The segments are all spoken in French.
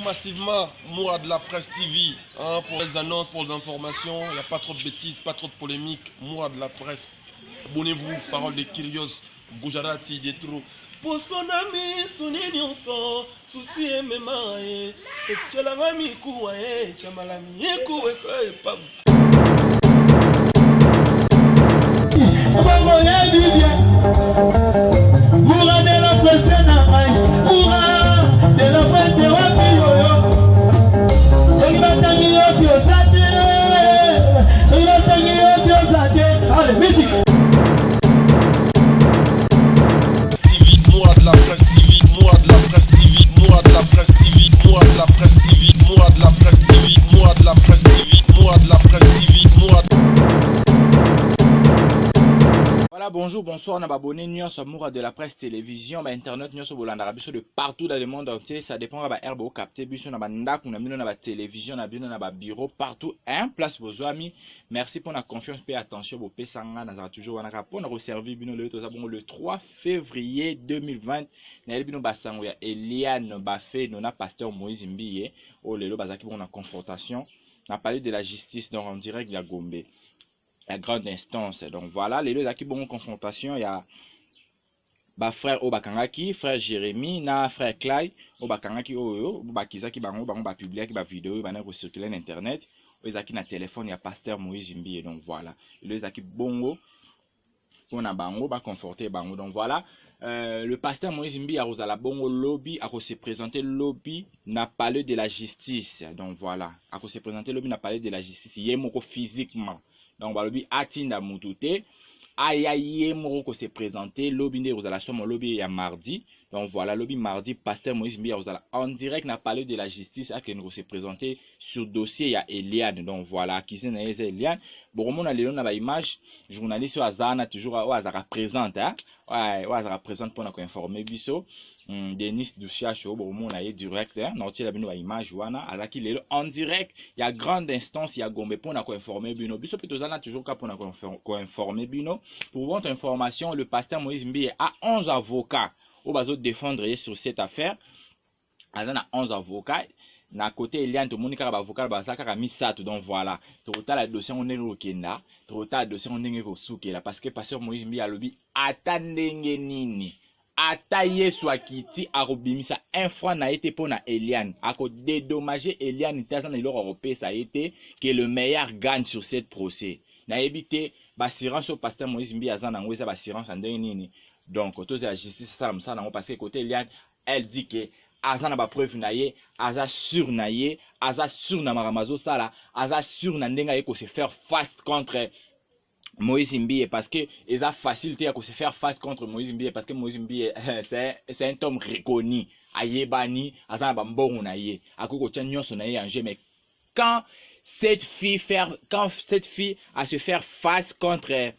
massivement Mourad de la Presse TV pour les annonces, pour les informations. Il n'y a pas trop de bêtises, pas trop de polémiques. Mourad de la Presse. Abonnez-vous, parole de Kyrios, Gujarati, Détro. Pour son ami, son nyonso, souci et mémae. Et tu l'as mis koué, tu m'as mis koué, pas. Mourad de la Presse, Mourad de la Presse, allez, musique. Mourad de la Presse TV, Mourad de la Presse TV, Mourad de la Presse TV, Mourad de la Presse TV, Mourad de la Presse TV, Mourad de la Presse TV, Mourad de la Presse TV, Mourad. Voilà, bonjour, bonsoir, on a abonné Nyonso Mourad de la Presse Télévision, Internet, Nyonso Bolanda, biso de partout dans le monde entier, ça dépend de herbe capté, biso na ndak, na bino na télévision, na bino na bureau, partout, place vos amis. Merci pour la confiance et attention, vos pesanga, na toujours wana rapport, na reservi bino le 3 février 2020, na bino basango ya Eliane Bafé, nona pasteur Moïse Mbiye, o lelo bazaki bon na confrontation, na parlé de la justice donc en direct ya Gombe. La grande instance. Donc voilà, les deux qui bon confrontation, il y a frère Obakangaki, frère Jérémy, na frère Clay, Obakangaki oyo, Obakizaki bango publier qui ba vidéo, ba na circuler sur internet, Ezaki na téléphone, il y a pasteur Moïse Mbiye. Donc voilà, les deux qui bongo on a bango ba conforter bango. Donc voilà, le pasteur Moïse Mbiye a la bongo lobby a se présenter lobby n'a parlé de la justice. Donc voilà, a se présenter lobby n'a parlé de la justice, yemoko physiquement. Donc, lobby atinda mutute. Ayaye moko se présenter. Lobby de la somme lobby ya mardi. Donc voilà, lobby mardi, pasteur Moïse Mbiye en direct n'a parlé de la justice à que nous se présenter sur dossier ya Eliane. Donc voilà, qui c'est Eliane. Bon, on a les na ba image, journaliste au Azana toujours au Azara présente hein. Ouais, au Azara présente pour nous informer biso. Denis Douchiacho, bon, on a direct, hein, notre la bino image, wana, alaki lelo en direct, il y a grande instance, il y a Gombe pour nous informer bino, biso petozana toujours qu'à pour nous informer bino, pour votre information, le pasteur Moïse Mbiye a 11 avocats, au bazo défendre sur cette affaire, a 11 avocats, na côté Eliane, tout le monde qui a avocat, basaka misato, donc voilà, total la dossier on est rokenda, total dossier on est vosukela, parce que pasteur Moïse Mbiye a lobby, attendenge nini. Ata Yesu akiti arobimisa un fois na été pour na Eliane ako dédommager Eliane tazana il aura repé ça a été que le meilleur gagne sur cette procès na éviter bassurance au pasteur Moïse Mbiye azana ngweza bassurance ndenge nini donc autour de la justice ça la ça parce que côté Eliane elle dit que azana ba preuve na ye aza sur na ye aza sur na maramazo sala aza sur na ndenga eko se faire face contre Moïse Mbiye parce que ils ont facilité à se faire face contre Moïse Mbiye parce que Moïse Mbiye c'est un homme reconnu ayebani azana bambongo na ye akoko tia nyonso na ye en jeu mais quand cette fille a se faire face contre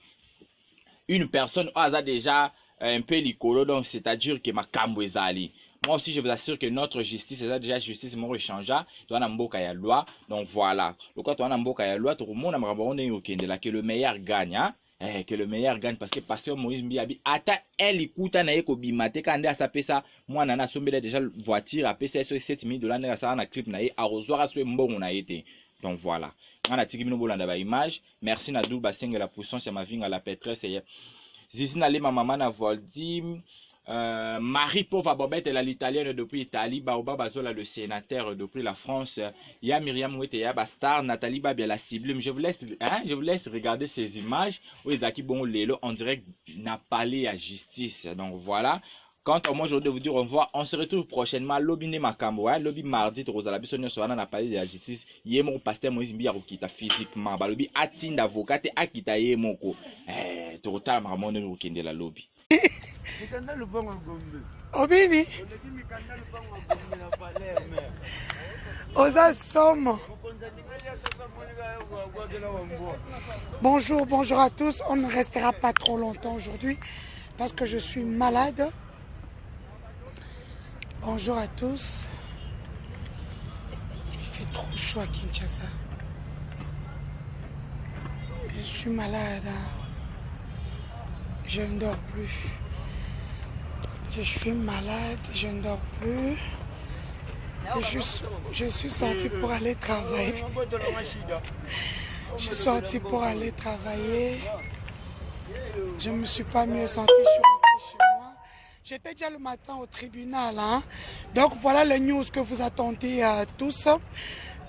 une personne a déjà un peu licolo donc c'est-à-dire que makambo ezali. Moi aussi, je vous assure que notre justice, c'est déjà justice, mon échange, tu as un mboka ya loi. Donc voilà. Donc quand tu as un mboka ya loi, tout le monde a que le meilleur gagne, hein? Que le meilleur gagne parce que pasteur Moïse Mbiye ata elle écoute na yeko bimate quand a sapé ça moi nana sombela déjà voiture à pesa sur 7000 $ na ça na clip na ye arrosoir sur mbongo na été. Donc voilà. On a tiki bino bolanda ba image. Merci na dou basenge la puissance ya ma vie à la pétresse et zizi na le maman na voldi. Marie Pauvre Bobette, elle est l'italienne depuis Italie, Baoba Bazola le sénateur depuis la France, ya Myriam Oueteya Bastar, Nathalie Babia la Sublime. Je vous laisse regarder ces images où ils acquis bon lélo en direct n'a parlé à justice. Donc voilà. Quant à moi, je voudrais vous dire au revoir. On se retrouve prochainement. Lobby ne makambo, lobby mardi, Rosala Bissonio Soana n'a parlé de la justice. Yemo pasteur Moïse Mbiye Rokita physiquement. Lobby atin d'avocat et akita yemoko. Total Ramon Rokende la lobby. Obini Osa Somme. Bonjour, bonjour à tous. On ne restera pas trop longtemps aujourd'hui parce que je suis malade. Bonjour à tous. Il fait trop chaud à Kinshasa. Je suis malade. Je ne dors plus. Je suis malade, je ne dors plus. Je suis sortie pour aller travailler. Je suis sortie pour aller travailler. Je ne me suis pas mieux sentie, je suis rentrée chez moi. J'étais déjà le matin au tribunal. Hein? Donc voilà les news que vous attendez tous.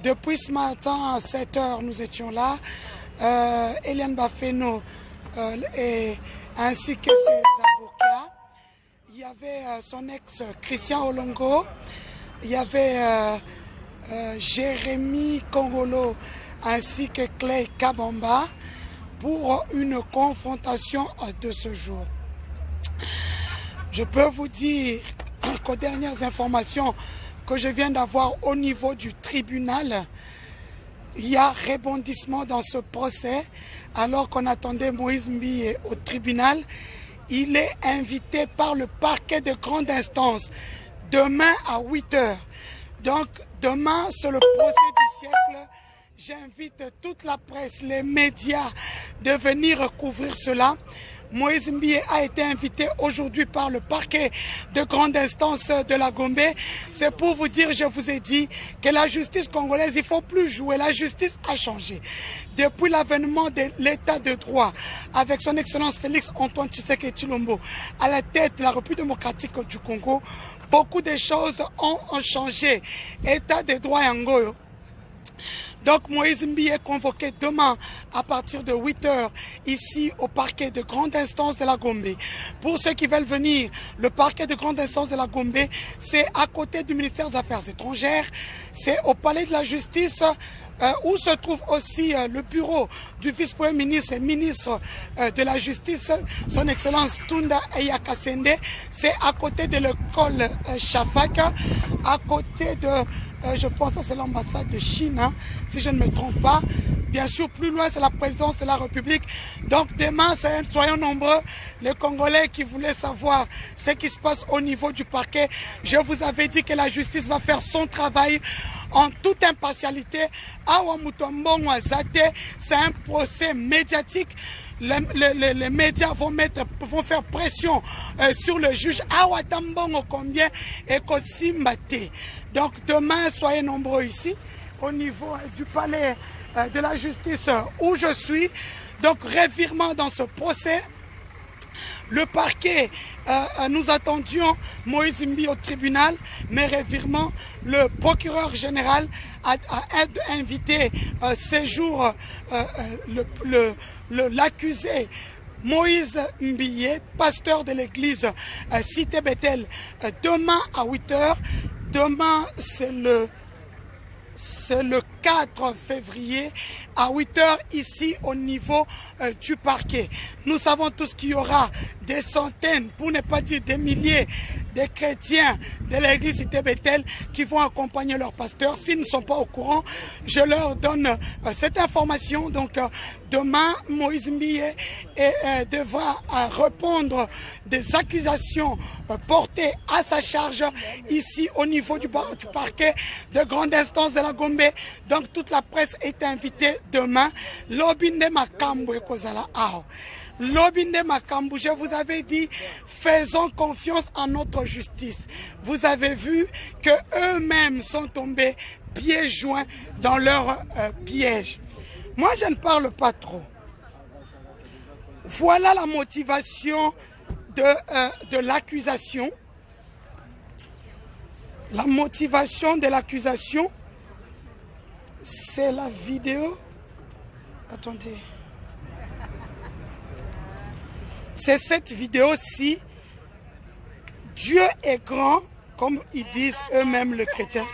Depuis ce matin à 7 h, nous étions là. Eliane Bafeno ainsi que ses avocats. Il y avait son ex Christian Olongo. Il y avait Jérémy Kongolo ainsi que Clay Kabamba pour une confrontation de ce jour. Je peux vous dire qu'aux dernières informations que je viens d'avoir au niveau du tribunal, il y a rebondissement dans ce procès. Alors qu'on attendait Moïse Mbiye au tribunal, il est invité par le parquet de grande instance demain à 8 h. Donc demain, c'est le procès du siècle. J'invite toute la presse, les médias de venir couvrir cela. Moïse Mbiye a été invité aujourd'hui par le parquet de grande instance de la Gombe. C'est pour vous dire, je vous ai dit, que la justice congolaise, il ne faut plus jouer. La justice a changé. Depuis l'avènement de l'état de droit, avec son excellence Félix Antoine Tshisekedi Tshilombo à la tête de la République démocratique du Congo, beaucoup de choses ont changé. État de droit Yangoyo. Donc Moïse Mbiye est convoqué demain à partir de 8 h ici au parquet de grande instance de la Gombe. Pour ceux qui veulent venir, le parquet de grande instance de la Gombe, c'est à côté du ministère des Affaires étrangères, c'est au palais de la justice, où se trouve aussi le bureau du vice-premier ministre et ministre de la Justice, son excellence Tunda Eyakasende. C'est à côté de l'école Shafaka, à côté de, je pense que c'est l'ambassade de Chine, hein, si je ne me trompe pas. Bien sûr, plus loin, c'est la présidence de la République. Donc demain, soyons nombreux, les Congolais qui voulaient savoir ce qui se passe au niveau du parquet. Je vous avais dit que la justice va faire son travail en toute impartialité. Awa Mutombo Zate, c'est un procès médiatique. Les médias vont faire pression sur le juge. Awa Tambongo combien et Kosimbate. Donc demain, soyez nombreux ici, au niveau du palais de la justice où je suis. Donc revirement dans ce procès. Le parquet, nous attendions Moïse Mbiye au tribunal, mais revirement, le procureur général a invité ces jours l'accusé Moïse Mbiye, pasteur de l'église Cité Bethel, demain à 8 h. Demain, c'est le 4 février à 8 h ici au niveau du parquet. Nous savons tous qu'il y aura des centaines, pour ne pas dire des milliers de chrétiens de l'église Cité Bethel qui vont accompagner leur pasteur. S'ils ne sont pas au courant, je leur donne cette information. Donc demain, Moïse Mbiye devra répondre des accusations portées à sa charge ici au niveau du parquet de grande instance de la Gombe. Donc toute la presse est invitée demain. Lobinde Makambo et Kozala Ao. Lobinde Makambo, je vous avais dit, faisons confiance en notre justice. Vous avez vu que eux-mêmes sont tombés pieds joints dans leur piège. Moi, je ne parle pas trop. Voilà la motivation de l'accusation. La motivation de l'accusation, c'est la vidéo. Attendez. C'est cette vidéo-ci. Dieu est grand, comme ils disent eux-mêmes les chrétiens.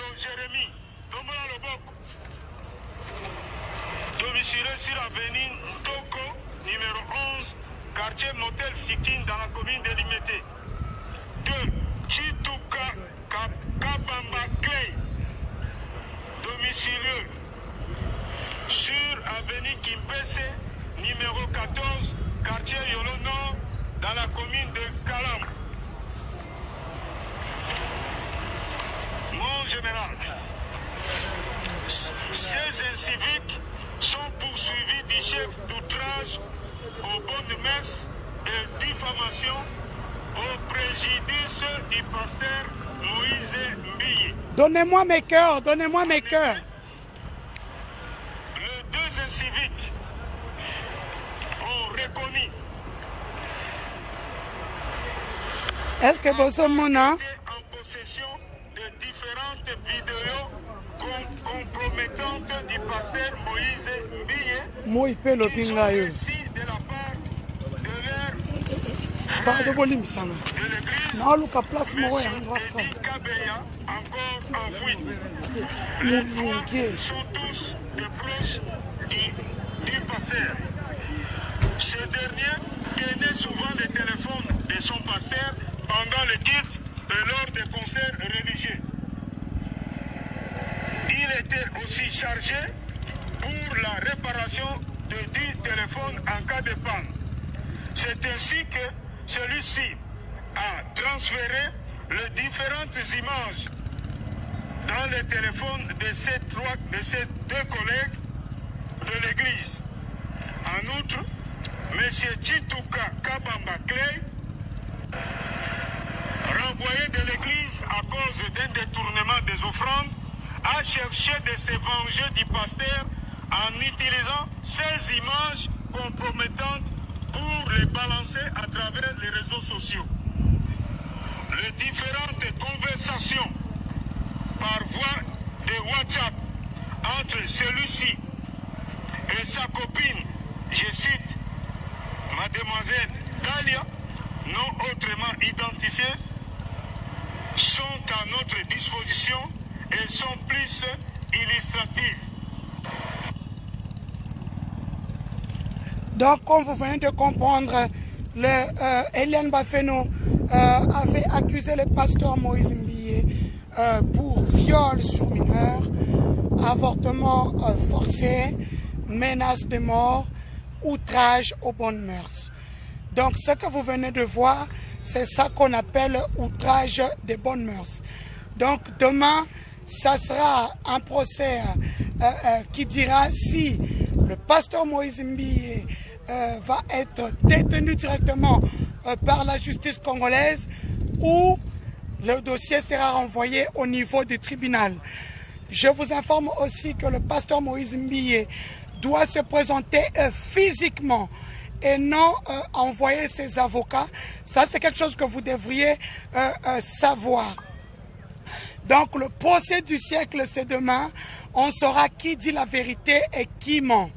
Domicilié sur l'avenue Ntoko, numéro 11, quartier Motel Fikin, dans la commune de Limete. 2. Chituka Kabamba Clay, domicilié sur avenue Kimpese, numéro 14, quartier Yolono, dans la commune de Kalam. Mon général, ces inciviques sont poursuivis du chef d'outrage aux bonnes mœurs et diffamation au préjudice du pasteur Moïse Mbiye. Donnez-moi mes cœurs, donnez-moi mes cœurs. Les deux inciviques ont reconnu Est-ce que vous mona en possession de différentes vidéos compromettantes du pasteur Moïse Mbiye moi il peut le qui sont pinga yo. reçues de la part de leur Pas de volume ça. de l'église. Non, Luca place moi Monsieur en droit. Eddie Kabeya, encore en fuite. Mon Les trois Dieu. sont tous des proches du pasteur. Ce dernier tenait souvent le téléphone de son pasteur pendant les cultes et lors des concerts religieux. Il était aussi chargé pour la réparation de 10 téléphones en cas de panne. C'est ainsi que celui-ci a transféré les différentes images dans les téléphones de ces deux collègues de l'église. En outre, M. Chituka Kabamba Clay, renvoyé de l'église à cause d'un détournement des offrandes, a cherché de se venger du pasteur en utilisant ces images compromettantes pour les balancer à travers les réseaux sociaux. Les différentes conversations par voie de WhatsApp entre celui-ci et sa copine, je cite, Mademoiselle Dalia, non autrement identifiée, sont à notre disposition et sont plus illustratives. Donc, comme vous venez de comprendre, Eliane Bafeno avait accusé le pasteur Moïse Mbiye pour viol sur mineur, avortement forcé, menace de mort, outrage aux bonnes mœurs. Donc, ce que vous venez de voir, c'est ça qu'on appelle outrage des bonnes mœurs. Donc, demain, ça sera un procès qui dira si le pasteur Moïse Mbiye va être détenu directement par la justice congolaise ou le dossier sera renvoyé au niveau du tribunal. Je vous informe aussi que le pasteur Moïse Mbiye doit se présenter physiquement et non envoyer ses avocats. Ça, c'est quelque chose que vous devriez savoir. Donc, le procès du siècle, c'est demain. On saura qui dit la vérité et qui ment.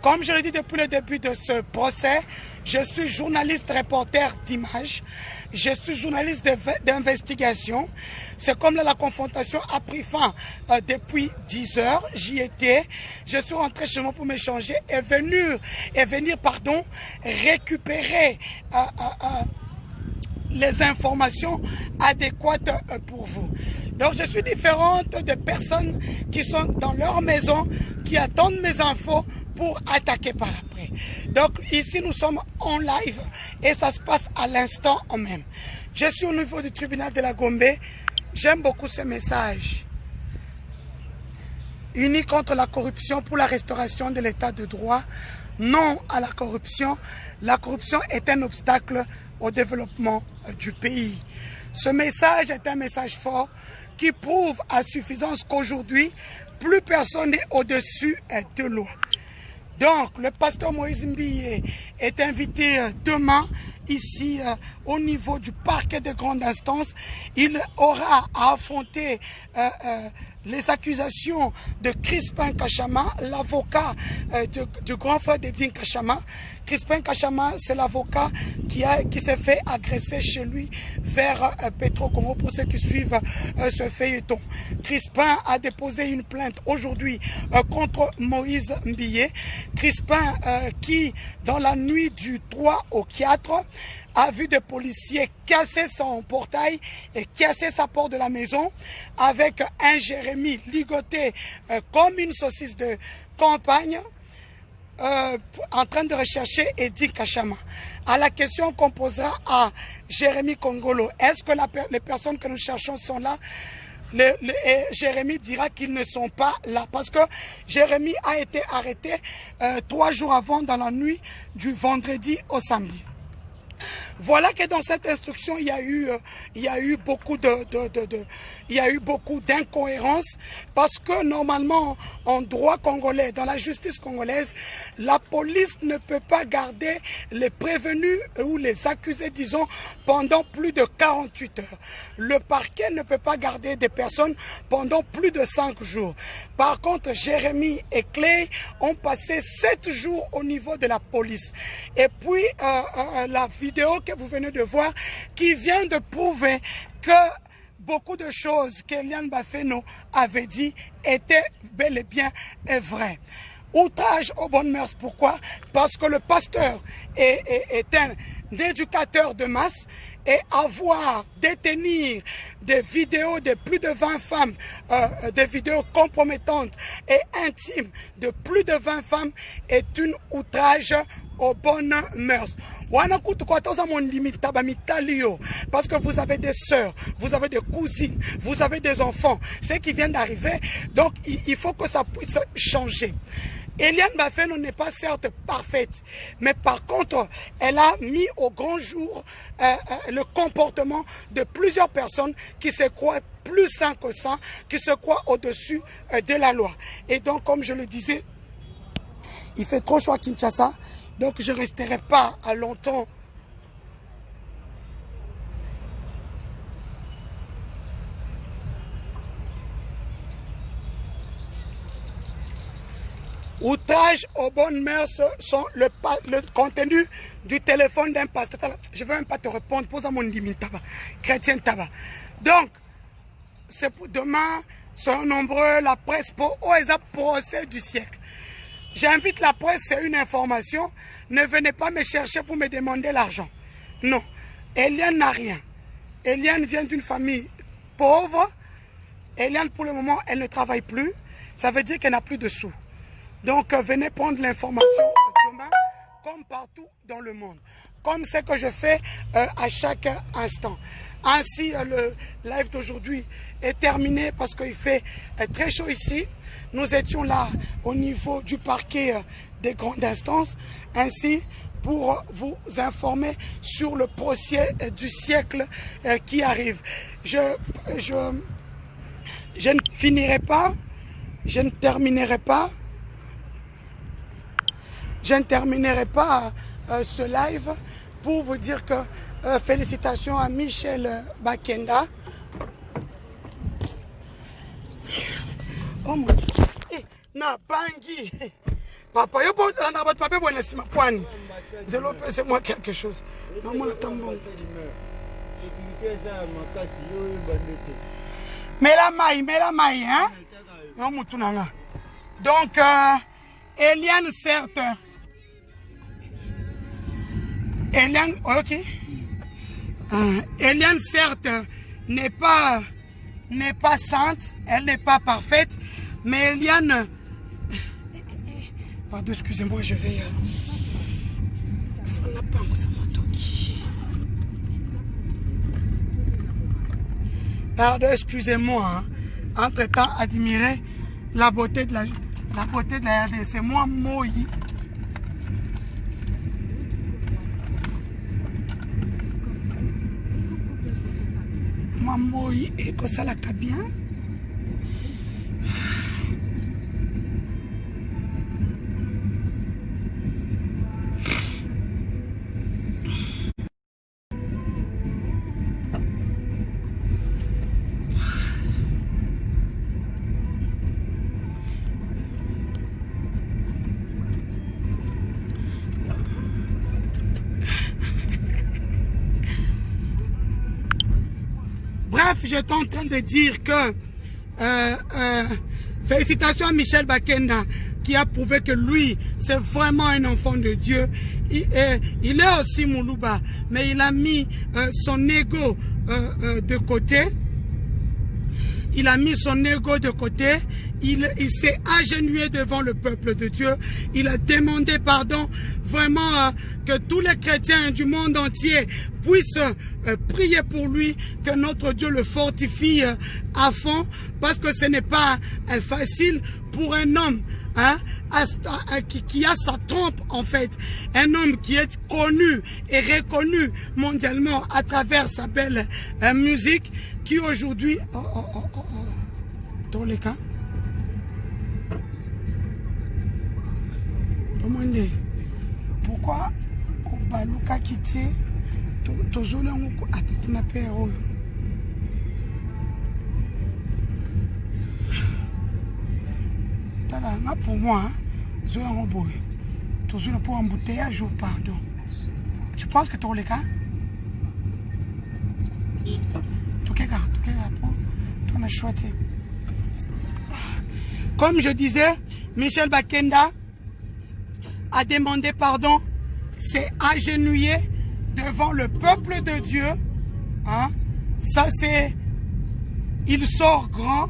Comme je le dis depuis le début de ce procès, je suis journaliste reporter d'images. Je suis journaliste d'investigation. C'est comme là, la confrontation a pris fin depuis 10 heures. J'y étais. Je suis rentré chez moi pour m'échanger et venir récupérer les informations adéquates pour vous. Donc, je suis différente de personnes qui sont dans leur maison, qui attendent mes infos pour attaquer par après. Donc, ici, nous sommes en live et ça se passe à l'instant même. Je suis au niveau du tribunal de la Gombe. J'aime beaucoup ce message. Unis contre la corruption pour la restauration de l'état de droit. Non à la corruption. La corruption est un obstacle au développement du pays. Ce message est un message fort qui prouve à suffisance qu'aujourd'hui, plus personne n'est au-dessus de loi. Donc, le pasteur Moïse Mbiye est invité demain ici au niveau du parquet de grande instance. Il aura à affronter les accusations de Crispin Kachama, l'avocat du grand frère d'Edine Kachama. Crispin Kachama, c'est l'avocat qui s'est fait agresser chez lui vers Petro-Congo pour ceux qui suivent ce feuilleton. Crispin a déposé une plainte aujourd'hui contre Moïse Mbiye. Crispin qui, dans la nuit du 3 au 4, a vu des policiers casser son portail et casser sa porte de la maison avec un Jérémy ligoté comme une saucisse de campagne en train de rechercher Eddy Kachama. À la question qu'on posera à Jérémy Kongolo, est-ce que les personnes que nous cherchons sont là? Jérémy dira qu'ils ne sont pas là parce que Jérémy a été arrêté 3 jours avant dans la nuit du vendredi au samedi. Voilà que dans cette instruction, il y a eu beaucoup d'incohérences parce que normalement, en droit congolais, dans la justice congolaise, la police ne peut pas garder les prévenus ou les accusés, disons, pendant plus de 48 heures. Le parquet ne peut pas garder des personnes pendant plus de 5 jours. Par contre, Jérémy et Clay ont passé 7 jours au niveau de la police. Et puis, la vidéo que vous venez de voir qui vient de prouver que beaucoup de choses qu'Eliane Bafeno avait dit étaient bel et bien vraies. Outrage aux bonnes mœurs, pourquoi? Parce que le pasteur est un éducateur de masse et détenir des vidéos de plus de 20 femmes, des vidéos compromettantes et intimes de plus de 20 femmes est un outrage aux bonnes mœurs. Parce que vous avez des sœurs, vous avez des cousines, vous avez des enfants, ce qui vient d'arriver, donc il faut que ça puisse changer. Eliane Bafeno n'est pas certes parfaite, mais par contre, elle a mis au grand jour le comportement de plusieurs personnes qui se croient plus sains que ça, qui se croient au-dessus de la loi. Et donc, comme je le disais, il fait trop chaud à Kinshasa, donc je ne resterai pas à longtemps. Outrage aux bonnes mœurs sont le contenu du téléphone d'un pasteur. Je ne veux même pas te répondre. Pose-moi mon limite tabac. Chrétien tabac. Donc, c'est pour demain, soyons nombreux, la presse pour OESA procès du siècle. J'invite la presse, c'est une information. Ne venez pas me chercher pour me demander l'argent. Non. Eliane n'a rien. Eliane vient d'une famille pauvre. Eliane, pour le moment, elle ne travaille plus. Ça veut dire qu'elle n'a plus de sous. Donc, venez prendre l'information demain, comme partout dans le monde. Comme ce que je fais à chaque instant. Ainsi, le live d'aujourd'hui est terminé parce qu'il fait très chaud ici. Nous étions là au niveau du parquet des grandes instances. Ainsi, pour vous informer sur le procès du siècle qui arrive. Je ne finirai pas, je ne terminerai pas. Je ne terminerai pas ce live pour vous dire que félicitations à Michel Bakenda. Oh mon Dieu. Na bangi. Papa, c'est moi quelque chose. Non, moi, mais la maille, hein? Donc, Eliane, certes. Eliane, ok. Eliane, certes, n'est pas sainte, elle n'est pas parfaite, mais Eliane, pardon, excusez-moi, je vais. Pardon, excusez-moi. Hein. Entre-temps, admirez la beauté de la RDC. Moi, Moi. Moi, et que ça la bien. Bref, j'étais en train de dire que félicitations à Michel Bakenda qui a prouvé que lui, c'est vraiment un enfant de Dieu. Il est aussi Moulouba, mais il a mis son ego de côté. Il a mis son ego de côté il s'est agenouillé devant le peuple de Dieu. Il a demandé pardon. Vraiment que tous les chrétiens du monde entier puissent prier pour lui, que notre Dieu le fortifie à fond, parce que ce n'est pas facile pour un homme qui a sa trompe en fait, un homme qui est connu et reconnu mondialement à travers sa belle musique, qui aujourd'hui dans les cas pourquoi au baluka kiti tozole ngoko atekina pero tala nga pour moi zola ngoboy tozole pour embouteillage ou pardon. Je pense que dans les cas on a choisi. Comme je disais, Michel Bakenda a demandé pardon, s'est agenouillé devant le peuple de Dieu. Hein? Ça c'est, il sort grand.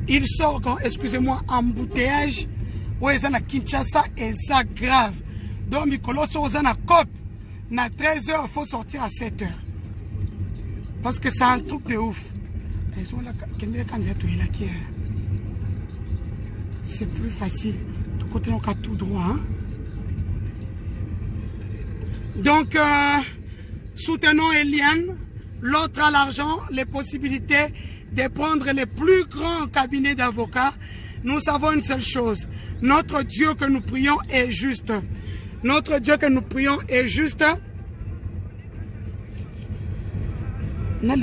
Il sort grand, excusez-moi, embouteillage. Ou est-ce na Kinshasa et ça grave. Donc Mikolo sort na COP. Na 13h, il faut sortir à 7h. Parce que c'est un truc de ouf. C'est plus facile. De côté, on a tout droit. Hein? Donc, soutenons Eliane. L'autre a l'argent, les possibilités de prendre les plus grands cabinets d'avocats. Nous savons une seule chose. Notre Dieu que nous prions est juste. Notre Dieu que nous prions est juste. Le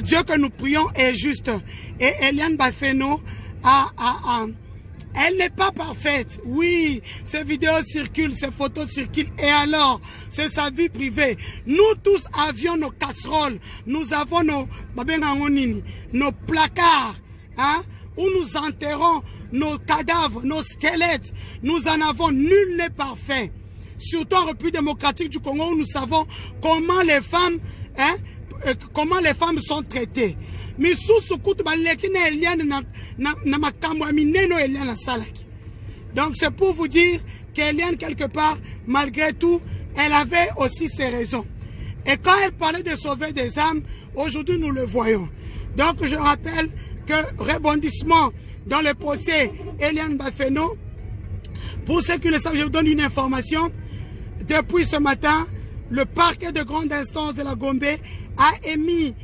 Dieu que nous prions est juste. Et Eliane Bafeno elle n'est pas parfaite. Oui, ces vidéos circulent, ces photos circulent. Et alors, c'est sa vie privée. Nous tous avions nos casseroles. Nous avons nos placards. Hein, où nous enterrons nos cadavres, nos squelettes. Nous en avons, nul n'est parfait. Surtout en République démocratique du Congo où nous savons comment les femmes, sont traitées. Mais donc c'est pour vous dire qu'Eliane quelque part, malgré tout, elle avait aussi ses raisons. Et quand elle parlait de sauver des âmes, aujourd'hui nous le voyons. Donc je rappelle que rebondissement dans le procès Eliane Bafeno, pour ceux qui le savent, je vous donne une information. Depuis ce matin, le parquet de grande instance de la Gombe a émis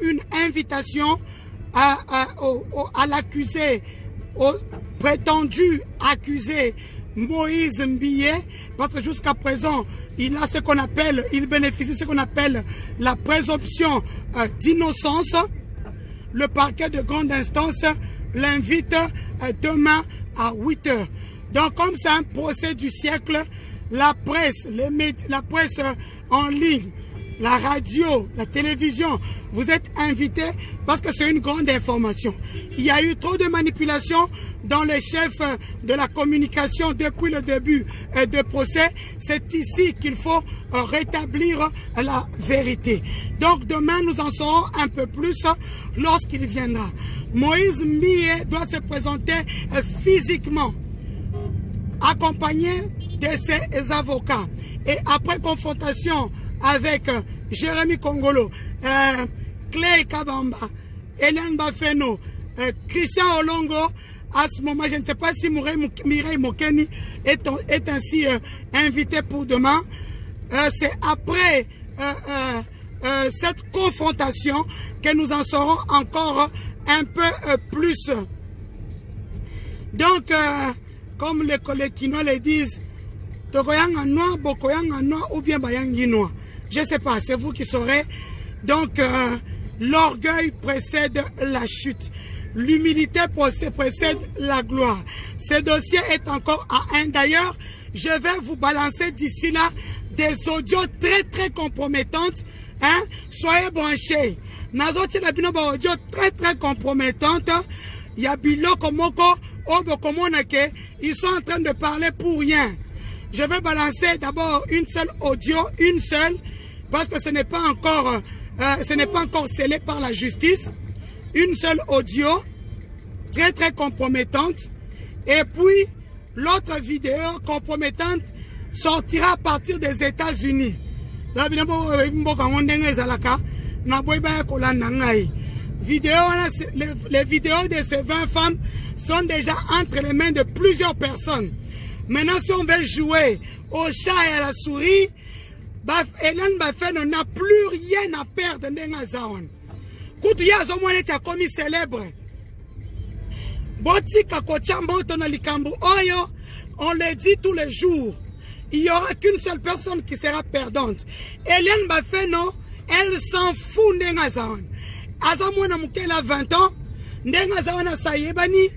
une invitation à l'accusé, au prétendu accusé Moïse Mbiye, parce que jusqu'à présent, il a ce qu'on appelle, il bénéficie de ce qu'on appelle la présomption d'innocence. Le parquet de grande instance l'invite demain à 8 h. Donc, comme c'est un procès du siècle, la presse, la presse en ligne, la radio, la télévision, vous êtes invités parce que c'est une grande information. Il y a eu trop de manipulations dans les chefs de la communication depuis le début du procès. C'est ici qu'il faut rétablir la vérité. Donc demain, nous en saurons un peu plus lorsqu'il viendra. Moïse Mbiye doit se présenter physiquement, accompagné de ses avocats. Et après confrontation avec Jérémy Kongolo, Clay Kabamba, Eliane Bafeno, Christian Olongo, à ce moment, je ne sais pas si Mireille Mokeni est ainsi invité pour demain. C'est après cette confrontation que nous en saurons encore un peu plus. Donc, comme les collègues kinois le disent, Togoyanga noir, Bokoyanga noir ou bien Bayangi noir. Je ne sais pas, c'est vous qui saurez. Donc, l'orgueil précède la chute. L'humilité précède la gloire. Ce dossier est encore à 1. D'ailleurs, je vais vous balancer d'ici là des audios très très compromettantes. Hein? Soyez branchés. Nazoti la bino ba audio très très compromettantes. Il y a Bilo Komoko, Obo Komonake. Ils sont en train de parler pour rien. Je vais balancer d'abord une seule audio, une seule, parce que ce n'est pas encore scellé par la justice. Une seule audio, très très compromettante. Et puis, l'autre vidéo compromettante sortira à partir des États-Unis. Les vidéos de ces 20 femmes sont déjà entre les mains de plusieurs personnes. Maintenant, si on veut jouer au chat et à la souris, Hélène Bafeno n'a plus rien à perdre. Koutuya Zomwane a commis célèbre. Botika Kochamboto na Likambu Oyo, on le dit tous les jours. Il n'y aura qu'une seule personne qui sera perdante. Hélène Bafeno, elle s'en fout d'Engazawan. Azamwana Moukel a 20 ans, N'Engazawan a Sayebani,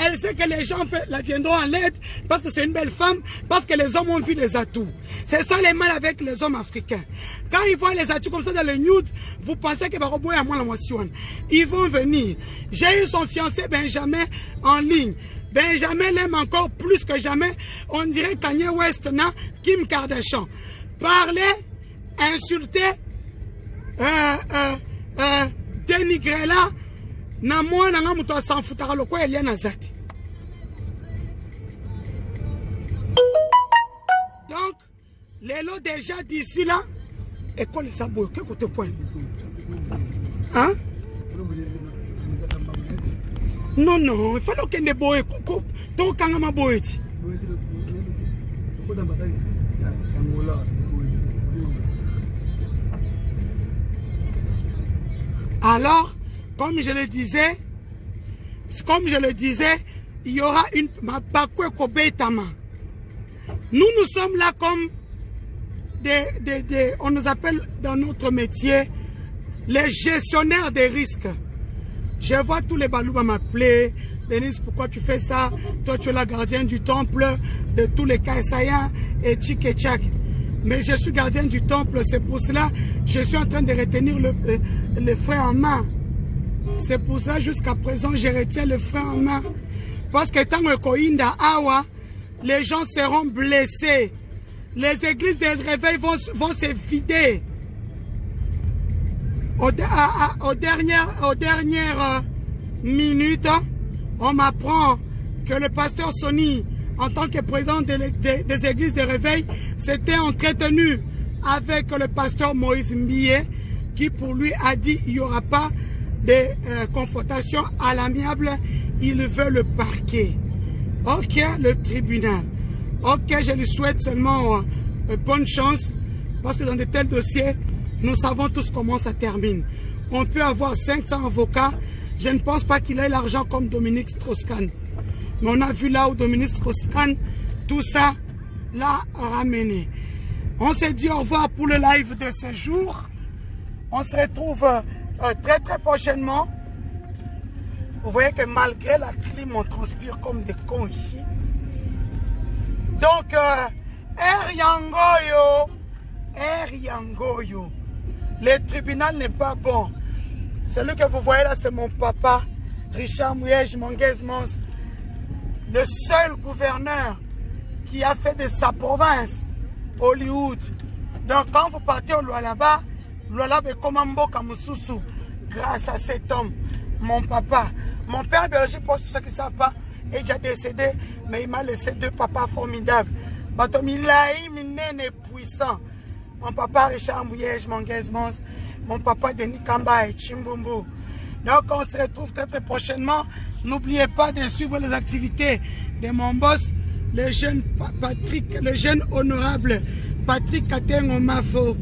elle sait que les gens la viendront en l'aide parce que c'est une belle femme, parce que les hommes ont vu les atouts. C'est ça les mal avec les hommes africains. Quand ils voient les atouts comme ça dans le nude, vous pensez que Baroboy a moins la motion. Ils vont venir. J'ai eu son fiancé Benjamin en ligne. Benjamin l'aime encore plus que jamais. On dirait Kanye West na Kim Kardashian. Parler, insulter, dénigrer là. Na moi na ngamuto s'en foutara le quoi Eliana Zati. Donc, les lots déjà d'ici là, école les abois, quel côté point? Hein? Non, non, il fallait qu'il y ait des boys, tout quand on m'a boy. Alors, comme je le disais, il y aura une nous sommes là comme on nous appelle dans notre métier les gestionnaires des risques. Je vois tous les balouba m'appeler. Denise, pourquoi tu fais ça? Toi, tu es la gardienne du temple de tous les Kaïsaïens et Tchik et Tchak. Mais je suis gardien du temple, c'est pour cela je suis en train de retenir le frein en main. C'est pour ça jusqu'à présent je retiens le frein en main. Parce que tant que Koinda Awa, les gens seront blessés. Les églises des réveils vont se vider. Aux dernières minutes, on m'apprend que le pasteur Sony, en tant que président des églises de réveil, s'était entretenu avec le pasteur Moïse Mbie, qui pour lui a dit qu'il n'y aura pas de confrontation à l'amiable, il veut le parquet. Ok, le tribunal. Ok, je lui souhaite seulement bonne chance, parce que dans de tels dossiers, nous savons tous comment ça termine. On peut avoir 500 avocats, je ne pense pas qu'il ait l'argent comme Dominique Strauss-Kahn. Mais on a vu là où Dominique Strauss-Kahn, tout ça l'a ramené. On s'est dit au revoir pour le live de ce jour. On se retrouve très très prochainement. Vous voyez que malgré la clim, on transpire comme des cons ici. Donc, Air Yangoyo. Le tribunal n'est pas bon. Celui que vous voyez là, c'est mon papa, Richard Mouyej Manguez-Mons, le seul gouverneur qui a fait de sa province Hollywood. Donc quand vous partez au Lualaba, Lualaba est comme un beau Kamoussoussou, grâce à cet homme, mon papa. Mon père biologique, pour ceux qui ne savent pas, est déjà décédé, mais il m'a laissé deux papas formidables. Batomilaï, Minene puissant. Mon papa Richard Mouyej Manguez-Mons, mon papa Denis Kamba et Chimbumbu. Donc on se retrouve très très prochainement. N'oubliez pas de suivre les activités de mon boss, le jeune Patrick, le jeune honorable Patrick Katengo Mafo.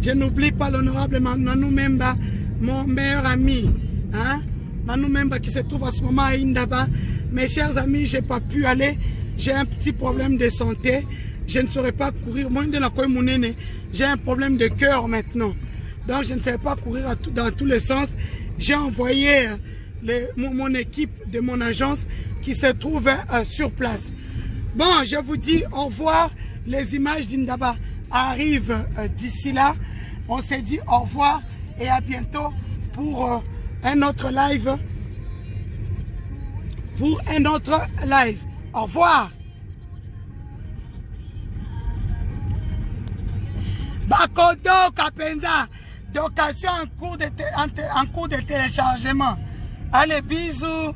Je n'oublie pas l'honorable Nanou Memba, mon meilleur ami. Hein? Nanou Memba qui se trouve à ce moment à Indaba. Mes chers amis, je n'ai pas pu aller. J'ai un petit problème de santé. Je ne saurais pas courir. Moi, j'ai un problème de cœur maintenant. Donc, je ne saurais pas courir dans tous les sens. J'ai envoyé mon équipe de mon agence qui se trouve sur place. Bon, je vous dis au revoir. Les images d'Indaba arrivent d'ici là. On s'est dit au revoir et à bientôt pour un autre live. Au revoir. Bakodo Kapenza, d'occasion en cours de téléchargement. Allez, bisous.